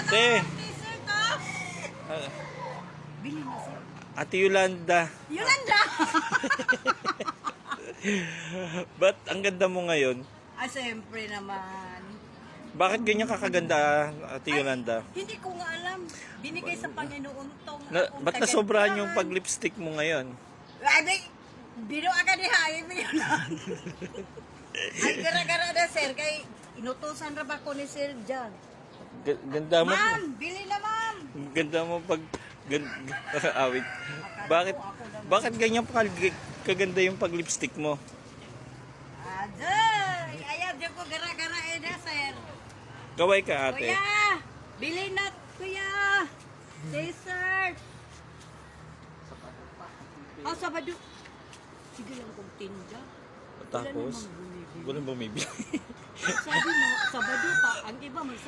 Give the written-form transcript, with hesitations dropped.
Ate. T-shirt ko. Ah, Bili na sir. Ate Yolanda. Yolanda! Ba't ang ganda mo ngayon? Siyempre naman. Bakit ganyan kakaganda, Ate Yolanda? Hindi ko nga alam. Binigay sa Panginoon tong akong Ba't nasobrahan yung pag-lipstick mo ngayon? Ay, bino agad ni Haim yun. Ay, gara-gara na sir. Kay inutusan ra ba ko ni Sir John? Ganda mo. Ma'am, bili na ma'am. Ganda mo pag... Awit. Bakit ganyan kaganda yung pag-lipstick mo? Aday! Ayaw dyan ko gara-gara na sir. Kaway ka, ate. Kuya! Bili na, kuya! T-shirt! Sabado. Sige lang kong tinda. Tapos, walang bumibili. Sabi mo, Sabado pa. Ang iba